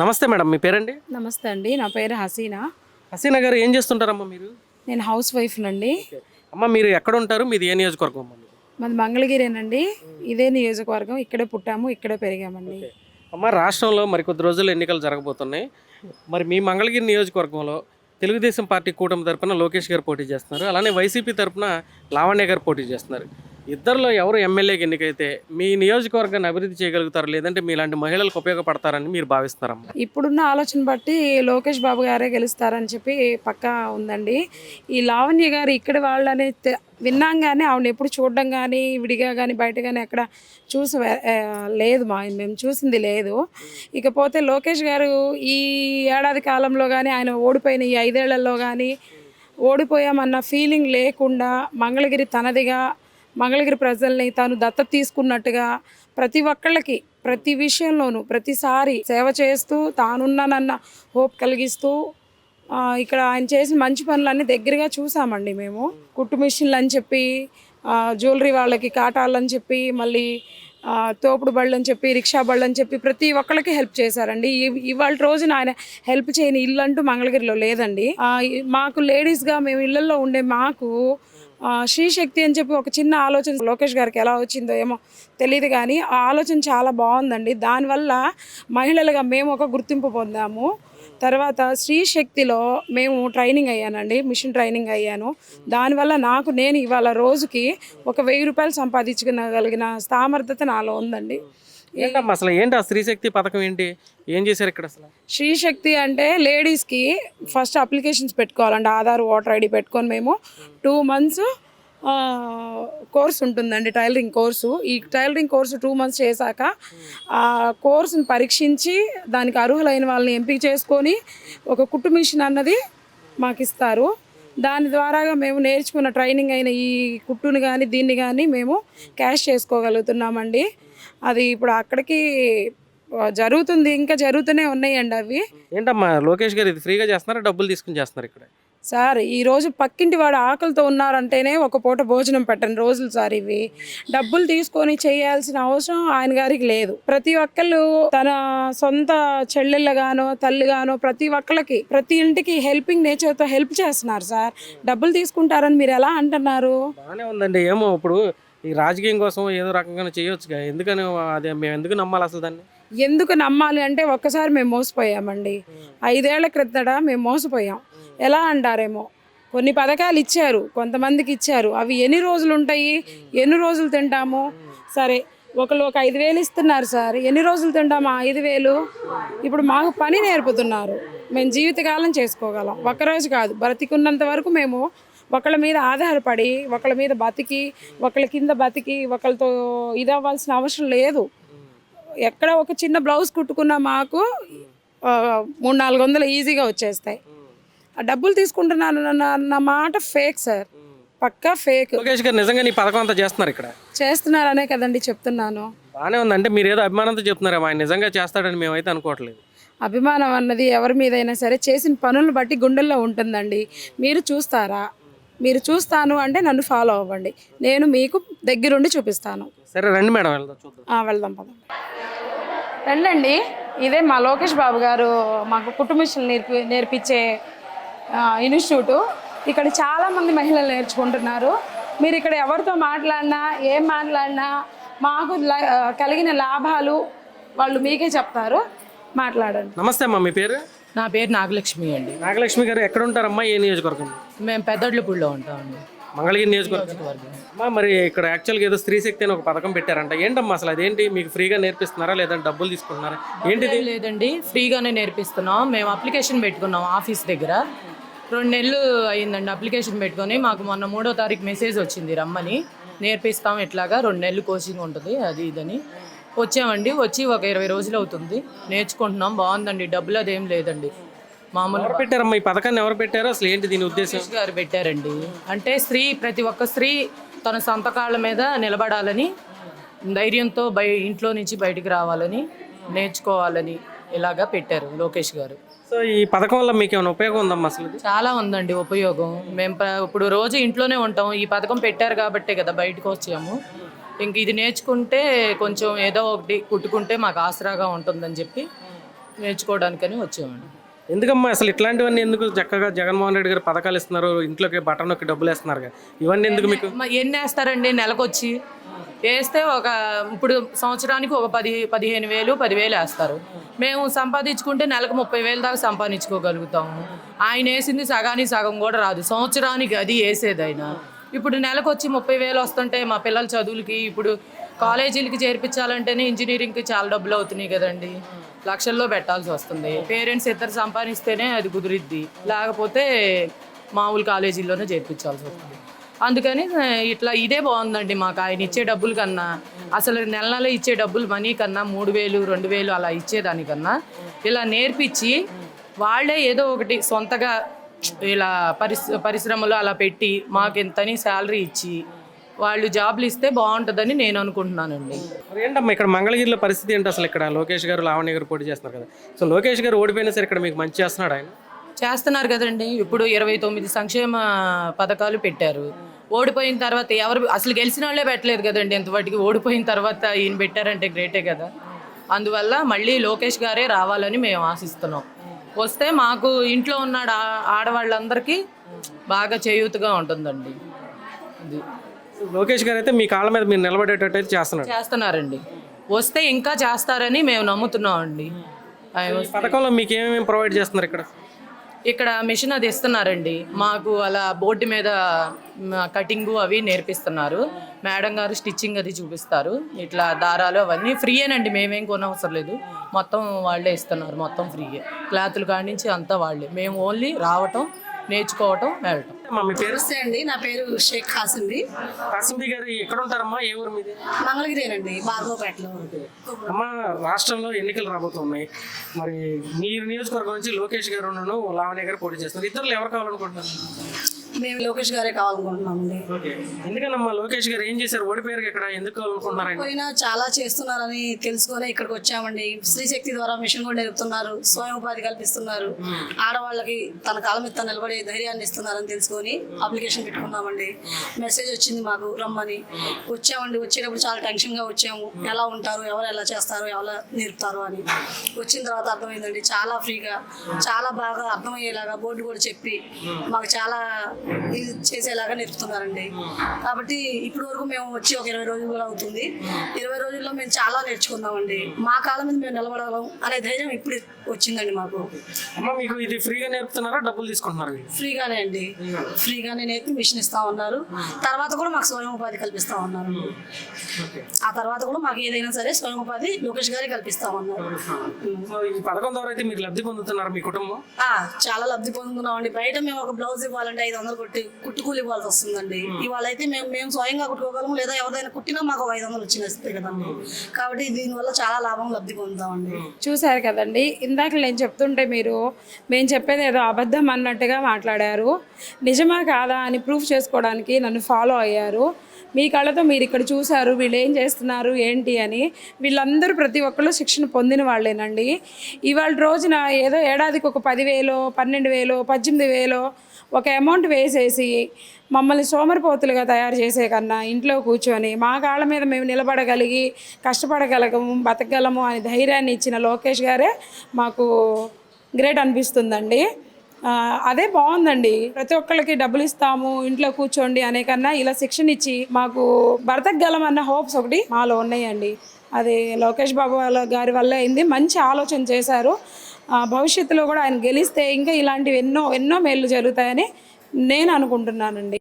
నమస్తే మేడం. మీ పేరండి? నమస్తే అండి. నా పేరు హసీనా. హసీనా గారు ఏం చేస్తుంటారమ్మా మీరు? నేను హౌస్ వైఫ్‌నండి. ఓకే. అమ్మ మీరు ఎక్కడ ఉంటారు? మీది ఏ నియోజకవర్గం అమ్మా మీది? మాది మంగళగిరేనండి. ఇదే నియోజకవర్గం. ఇక్కడే పుట్టాము, ఇక్కడే పెరిగామండి. ఓకే. అమ్మ రాష్ట్రంలో మరికొద్ది రోజుల్లో ఎన్నికలు జరగబోతున్నాయి. మరి మీ మంగళగిరి నియోజకవర్గంలో తెలుగుదేశం పార్టీ కూటమి తరపున లోకేష్ గారు పోటీ చేస్తున్నారు. అలానే వైసీపీ తరపున లావణ్య గారు పోటీ చేస్తున్నారు. ఇద్దరిలో ఎవరు ఎమ్మెల్యేకి ఎన్నికైతే మీ నియోజకవర్గాన్ని అభివృద్ధి చేయగలుగుతారు? లేదంటే మీలాంటి మహిళలకు ఉపయోగపడతారని మీరు భావిస్తున్నారమ్మా? ఇప్పుడున్న ఆలోచన బట్టి లోకేష్ బాబు గారే గెలుస్తారని చెప్పి పక్కా ఉందండి. ఈ లావణ్య గారు ఇక్కడి వాళ్ళని విన్నాం గానీ ఆవిడని ఎప్పుడు చూడడం కానీ, విడిగా కానీ, బయట కానీ ఎక్కడ చూసి లేదు. మేము చూసింది లేదు. ఇకపోతే లోకేష్ గారు ఈ ఏడాది కాలంలో కానీ, ఆయన ఓడిపోయిన ఈ 5 ఏళ్లలో కానీ ఓడిపోయామన్న ఫీలింగ్ లేకుండా మంగళగిరి తనదిగా, మంగళగిరి ప్రజల్ని తాను దత్తత తీసుకున్నట్టుగా ప్రతి ఒక్కళ్ళకి ప్రతి విషయంలోనూ ప్రతిసారి సేవ చేస్తూ తానున్నానన్న హోప్ కలిగిస్తూ ఇక్కడ ఆయన చేసిన మంచి పనులన్నీ దగ్గరగా చూసామండి మేము. కుట్టు మిషన్లు అని చెప్పి, జ్యువెలరీ వాళ్ళకి కాటాలు అని చెప్పి, మళ్ళీ తోపుడు బళ్ళు అని చెప్పి, రిక్షా బళ్ళు అని చెప్పి ప్రతి ఒక్కళ్ళకి హెల్ప్ చేశారండి. ఇవాళ రోజున ఆయన హెల్ప్ చేయని ఇల్లు అంటూ మంగళగిరిలో లేదండి. మాకు లేడీస్గా మేము ఇళ్లలో ఉండే మాకు శ్రీశక్తి అని చెప్పి ఒక చిన్న ఆలోచన లోకేష్ గారికి ఎలా వచ్చిందో ఏమో తెలియదు కానీ ఆ ఆలోచన చాలా బాగుందండి. దానివల్ల మహిళలుగా మేము ఒక గుర్తింపు పొందాము. తర్వాత శ్రీశక్తిలో మేము ట్రైనింగ్ అయ్యానండి, మిషన్ ట్రైనింగ్ అయ్యాను. దానివల్ల నేను ఇవాళ రోజుకి ఒక 1000 రూపాయలు సంపాదించుకోగలిగిన సామర్థ్యత నాలో ఉందండి. ఏంటమ్మా అసలు ఏంటి ఆ స్త్రీశక్తి పథకం ఏంటి? ఏం చేశారు ఇక్కడ అసలు? శ్రీశక్తి అంటే లేడీస్కి ఫస్ట్ అప్లికేషన్స్ పెట్టుకోవాలండి. ఆధార్, ఓటర్ ఐడి పెట్టుకొని మేము 2 months కోర్స్ ఉంటుందండి, టైలరింగ్ కోర్సు. ఈ టైలరింగ్ కోర్సు 2 months చేశాక ఆ కోర్సును పరీక్షించి దానికి అర్హులైన వాళ్ళని ఎంపిక చేసుకొని ఒక కుట్టు మిషన్ అన్నది మాకు ఇస్తారు. దాని ద్వారాగా మేము నేర్చుకున్న ట్రైనింగ్ అయిన ఈ కుట్టుని కానీ దీన్ని కానీ మేము క్యాష్ చేసుకోగలుగుతున్నామండి. అది ఇప్పుడు అక్కడికి జరుగుతుంది, ఇంకా జరుగుతూనే ఉన్నాయండి అవి. ఏంటమ్మా లోకేష్ గారు ఇది ఫ్రీగా చేస్తున్నారా, డబ్బులు తీసుకుని చేస్తున్నారు ఇక్కడ? సార్ ఈరోజు పక్కింటి వాడు ఆకలితో ఉన్నారంటేనే ఒక పూట భోజనం పెట్టని రోజులు సార్ ఇవి. డబ్బులు తీసుకొని చేయాల్సిన అవసరం ఆయన గారికి లేదు. ప్రతి ఒక్కళ్ళు తన సొంత చెల్లెళ్ళగానో తల్లిగానో ప్రతి ఒక్కళ్ళకి ప్రతి ఇంటికి హెల్పింగ్ నేచర్తో హెల్ప్ చేస్తున్నారు సార్. డబ్బులు తీసుకుంటారని మీరు ఎలా అంటున్నారు? బాగానే ఉందండి. ఏమో ఇప్పుడు ఈ రాజకీయం కోసం ఏదో రకంగా చేయొచ్చుగా, ఎందుకని అదే మేము ఎందుకు నమ్మాలి అసలు దాన్ని? ఎందుకు నమ్మాలి అంటే ఒక్కసారి మేము మోసపోయామండి. 5 ఏళ్ల క్రితట మేము మోసపోయాం. ఎలా అంటారేమో కొన్ని పథకాలు ఇచ్చారు, కొంతమందికి ఇచ్చారు. అవి ఎన్ని రోజులు ఉంటాయి, ఎన్ని రోజులు తింటాము? సరే ఒకళ్ళు ఒక 5,000 ఇస్తున్నారు సార్, ఎన్ని రోజులు తింటాము ఆ 5,000? ఇప్పుడు మాకు పని నేర్పుతున్నారు, మేము జీవితకాలం చేసుకోగలం. ఒక్కరోజు కాదు, బ్రతికున్నంత వరకు మేము ఒకళ్ళ మీద ఆధారపడి, ఒకళ్ళ మీద బతికి, ఒకళ్ళ కింద బతికి, ఒకళ్ళతో ఇదవ్వాల్సిన అవసరం లేదు. ఎక్కడ ఒక చిన్న బ్లౌజ్ కుట్టుకున్న మాకు 300-400 ఈజీగా వచ్చేస్తాయి. ఆ డబ్బులు తీసుకుంటున్నాను అన్న మాట ఫేక్ సార్, పక్కా ఫేక్. లోకేష్ గారు నిజంగా నీ పథకం అంతా చేస్తున్నారు ఇక్కడ? చేస్తున్నారనే కదండి చెప్తున్నాను. బాగానే ఉందంటే మీరు ఏదో అభిమానంతో చెప్తున్నారేమో, ఆయన నిజంగా చేస్తాడని మేమైతే అనుకోవట్లేదు. అభిమానం అన్నది ఎవరి మీదైనా సరే చేసిన పనులను బట్టి గుండెల్లో ఉంటుందండి. మీరు చూస్తారా? మీరు చూస్తాను అంటే నన్ను ఫాలో అవ్వండి, నేను మీకు దగ్గరుండి చూపిస్తాను. సరే రండి మేడం, వెళ్దాం చూద్దాం. వెళ్దాం పదండి. రండి. ఇదే మా లోకేష్ బాబు గారు మాకు కుట్టు మిషన్లు నేర్పించే ఇన్స్టిట్యూటు. ఇక్కడ చాలామంది మహిళలు నేర్చుకుంటున్నారు. మీరు ఇక్కడ ఎవరితో మాట్లాడినా, ఏం మాట్లాడినా మాకు కలిగిన లాభాలు వాళ్ళు మీకే చెప్తారు. మాట్లాడండి. నమస్తే అమ్మా, మీ పేరు? నా పేరు నాగలక్ష్మి అండి. నాగలక్ష్మి గారు ఎక్కడ ఉంటారమ్మా, ఏ నియోజకవర్గం? మేము పెద్దొడ్లపూడిలో ఉంటామండి, మంగళగిరి నియోజకవర్గం. అమ్మా మరి ఇక్కడ యాక్చువల్గా ఏదో స్త్రీశక్తి అని ఒక పథకం పెట్టారంట, ఏంటమ్మా అసలు అదేంటి? మీకు ఫ్రీగా నేర్పిస్తున్నారా లేదంటే డబ్బులు తీసుకుంటున్నారా ఏంటిది? లేదండి, ఫ్రీగానే నేర్పిస్తున్నాం. మేము అప్లికేషన్ పెట్టుకున్నాం ఆఫీస్ దగ్గర. 2 నెలలు అయిందండి అప్లికేషన్ పెట్టుకొని. మాకు మొన్న 3వ తారీఖు మెసేజ్ వచ్చింది రమ్మని, నేర్పిస్తాం ఇట్లాగా 2 నెలలు కోచింగ్ ఉంటుంది అది ఇదని. వచ్చామండి, వచ్చి ఒక 20 రోజులు అవుతుంది, నేర్చుకుంటున్నాం. బాగుందండి, డబ్బులు అదేం లేదండి, మామూలు. ఎవరు పెట్టారమ్మా ఈ పథకాన్ని? ఎవరు పెట్టారు అసలు, ఏంటి దీని ఉద్దేశం? లోకేష్ గారు పెట్టారండి. అంటే ప్రతి ఒక్క స్త్రీ తన సొంత కాళ్ళ మీద నిలబడాలని, ధైర్యంతో ఇంట్లో నుంచి బయటికి రావాలని, నేర్చుకోవాలని ఇలాగా పెట్టారు లోకేష్ గారు. సో ఈ పథకం వల్ల మీకు ఏమైనా ఉపయోగం ఉందమ్మా అసలు? చాలా ఉందండి ఉపయోగం. మేము ఇప్పుడు రోజు ఇంట్లోనే ఉంటాం, ఈ పథకం పెట్టారు కాబట్టే కదా బయటకు వచ్చాము. ఇంక ఇది నేర్చుకుంటే కొంచెం ఏదో ఒకటి కుట్టుకుంటే మాకు ఆసరాగా ఉంటుందని చెప్పి నేర్చుకోవడానికని వచ్చామండి. ఎందుకమ్మా అసలు ఇట్లాంటివన్నీ ఎందుకు? చక్కగా జగన్మోహన్ రెడ్డి గారు పథకాలు ఇస్తున్నారు, ఇంట్లోకి బటన్ నొక్కి డబ్బులు వేస్తున్నారు కదా, ఇవన్నీ ఎందుకు మీకు? ఎన్ని వేస్తారండి నెలకొచ్చి? వేస్తే ఇప్పుడు సంవత్సరానికి ఒక 15,000 10,000 వేస్తారు. మేము సంపాదించుకుంటే నెలకు 30,000 దాకా సంపాదించుకోగలుగుతాము. ఆయన వేసింది సగానికి సగం కూడా రాదు సంవత్సరానికి, అది వేసేదైనా. ఇప్పుడు నెలకు వచ్చి 30,000 వస్తుంటే మా పిల్లల చదువులకి, ఇప్పుడు కాలేజీలకి చేర్పించాలంటేనే ఇంజనీరింగ్కి చాలా డబ్బులు అవుతున్నాయి కదండి, లక్షల్లో పెట్టాల్సి వస్తుంది. పేరెంట్స్ ఇద్దరు సంపాదిస్తేనే అది కుదిరిద్ది, లేకపోతే మామూలు కాలేజీల్లోనే చేర్పించాల్సి వస్తుంది. అందుకని ఇదే బాగుందండి మాకు. ఆయన ఇచ్చే డబ్బుల కన్నా, అసలు నెల నెల ఇచ్చే డబ్బులు మనీ కన్నా 3,000 2,000 అలా ఇచ్చేదానికన్నా ఇలా నేర్పించి వాళ్ళే ఏదో ఒకటి సొంతగా ఇలా పరిశ్రమలు అలా పెట్టి మాకు ఎంతని శాలరీ ఇచ్చి వాళ్ళు జాబ్లు ఇస్తే బాగుంటుందని నేను అనుకుంటున్నానండి. మరి ఏంటమ్మా ఇక్కడ మంగళగిరిలో పరిస్థితి ఏంటి అసలు? ఇక్కడ లోకేష్ గారు లావణ్య గారు పోటీ చేస్తున్నారు కదా, సో లోకేష్ గారు ఓడిపోయినా సరే ఇక్కడ మీకు మంచి చేస్తున్నాడు ఆయన? చేస్తున్నారు కదండి. ఇప్పుడు 29 సంక్షేమ పథకాలు పెట్టారు. ఓడిపోయిన తర్వాత అసలు గెలిచిన వాళ్ళే పెట్టలేదు కదండి ఎంతవాటికి. ఓడిపోయిన తర్వాత ఈయన పెట్టారంటే గ్రేటే కదా. అందువల్ల మళ్ళీ లోకేష్ గారే రావాలని మేము ఆశిస్తున్నాం. వస్తే మాకు ఇంట్లో ఉన్న ఆడవాళ్ళందరికీ బాగా చేయూతగా ఉంటుందండి. ఇది లోకేష్ గారు అయితే మీ కాళ్ళ మీద మీరు నిలబడేటట్టు అయితే చేస్తున్నారండి. వస్తే ఇంకా చేస్తారని మేము నమ్ముతున్నాం అండి. పథకంలో మీకు ఏమేమి ప్రొవైడ్ చేస్తున్నారు ఇక్కడ మిషన్ అది ఇస్తున్నారండి మాకు. అలా బోర్డు మీద కటింగు అవి నేర్పిస్తున్నారు. మేడం గారు స్టిచ్చింగ్ అది చూపిస్తారు. ఇట్లా దారాలు అవన్నీ ఫ్రీయేనండి, మేమేం కొనవసరం లేదు. మొత్తం వాళ్ళే ఇస్తున్నారు, మొత్తం ఫ్రీయే. క్లాతులు కాడి నుంచి అంతా వాళ్ళే. మేము ఓన్లీ రావటం, నేర్చుకోవటం, వెళ్ళటం. మీ పేరు? అండి, నా పేరు షేక్ కాసింది. కాసింది గారు ఎక్కడ ఉంటారమ్మా? ఏ ఊరు మీది? మంగళగిరేనండి, బార్గోపేటలో. అమ్మా రాష్ట్రంలో ఎన్నికలు రాబోతున్నాయి, మరి మీరు నియోజకవర్గం నుంచి లోకేష్ గారు లావణ్య గారు పోటీ చేస్తున్నారు. ఇద్దరు ఎవరు కావాలనుకుంటున్నారు? మేము లోకేష్ గారే కావాలనుకుంటున్నామండి. ఎందుకనమ్మా లోకేష్ గారు ఏం చేశారు? ఓడిపోయారు ఇక్కడ, ఎందుకు కావాలనుకుంటున్నారండి? పోయినా చాలా చేస్తున్నారని తెలుసుకొని ఇక్కడికి వచ్చామండి. స్త్రీ శక్తి ద్వారా మిషన్ కూడా నేర్పుతున్నారు, స్వయం ఉపాధి కల్పిస్తున్నారు, ఆడవాళ్ళకి తన కాలం మీద తను నిలబడే ధైర్యాన్ని ఇస్తున్నారని తెలుసుకొని అప్లికేషన్ పెట్టుకున్నామండి. మెసేజ్ వచ్చింది మాకు రమ్మని. వచ్చామండి. వచ్చేటప్పుడు చాలా టెన్షన్గా వచ్చాము, ఎలా ఉంటారు, ఎవరు ఎలా చేస్తారు, ఎవరు నేర్పుతారు అని. వచ్చిన తర్వాత అర్థమైందండి, చాలా ఫ్రీగా, చాలా బాగా అర్థమయ్యేలాగా బోర్డు కూడా చెప్పి మాకు చాలా ఇది చేసేలాగా నేర్పుతున్నారండి. కాబట్టి ఇప్పటి వరకు మేము వచ్చి ఒక 20 రోజులు కూడా అవుతుంది. 20 రోజుల్లో మేము చాలా నేర్చుకున్నామండి. మా కాలం మీద మేము నిలబడగలం అనే ధైర్యం ఇప్పుడు వచ్చిందండి మాకు. మీకు ఇది ఫ్రీగా నేర్పుతున్నారా, డబ్బులు తీసుకుంటున్నారు? ఫ్రీగానే అండి, ఫ్రీగానే నేర్పి మిషన్ ఇస్తా ఉన్నారు. తర్వాత కూడా మాకు స్వయం ఉపాధి కల్పిస్తా ఉన్నారు. ఆ తర్వాత కూడా మాకు ఏదైనా సరే స్వయం ఉపాధి లోకేష్ గారే కల్పిస్తా ఉన్నారు. ఈ పథకం ద్వారా అయితే మీరు లబ్ధి పొందుతున్నారు మీ కుటుంబం? చాలా లబ్ధి పొందుతున్నాం అండి. బయట మేము ఒక బ్లౌజ్ ఇవ్వాలంటే 500 కుట్టుకూలు ఇవ్వాల్సి వస్తుందండి. ఇవాళ అయితే మేము స్వయంగా కుట్టుకోగలము, లేదా ఎవరైనా కుట్టినా మాకు 500 వచ్చినాయి కదండి. కాబట్టి దీనివల్ల చాలా లాభం లబ్ధి పొందుతామండి. చూశారు కదండి, ఇందాక నేను చెప్తుంటే మేము చెప్పేది ఏదో అబద్ధం అన్నట్టుగా మాట్లాడారు. నిజమా కాదా అని ప్రూఫ్ చేసుకోవడానికి నన్ను ఫాలో అయ్యారు. మీ కళ్ళతో మీరు ఇక్కడ చూశారు వీళ్ళు ఏం చేస్తున్నారు ఏంటి అని. వీళ్ళందరూ ప్రతి ఒక్కళ్ళు శిక్షణ పొందిన వాళ్ళేనండి. ఇవాళ రోజున ఏదో ఏడాదికి ఒక 10,000 12,000 18,000 ఒక అమౌంట్ వేసేసి మమ్మల్ని సోమరిపోతులుగా తయారు చేసే కన్నా ఇంట్లో కూర్చొని మా కాళ్ళ మీద మేము నిలబడగలిగి కష్టపడగలగము, బతకగలము అని ధైర్యాన్ని ఇచ్చిన లోకేష్ గారే మాకు గ్రేట్ అనిపిస్తుందండి. అదే బాగుందండి. ప్రతి ఒక్కళ్ళకి డబ్బులు ఇస్తాము ఇంట్లో కూర్చోండి అనే కన్నా ఇలా శిక్షణ ఇచ్చి మాకు బ్రతకగలం అన్న హోప్స్ ఒకటి మాలో ఉన్నాయండి. అది లోకేష్ బాబు గారి వల్ల అయింది. మంచి ఆలోచన చేశారు. భవిష్యత్తులో కూడా ఆయన గెలిస్తే ఇంకా ఇలాంటివి ఎన్నో మేలు జరుగుతాయని నేను అనుకుంటున్నానండి.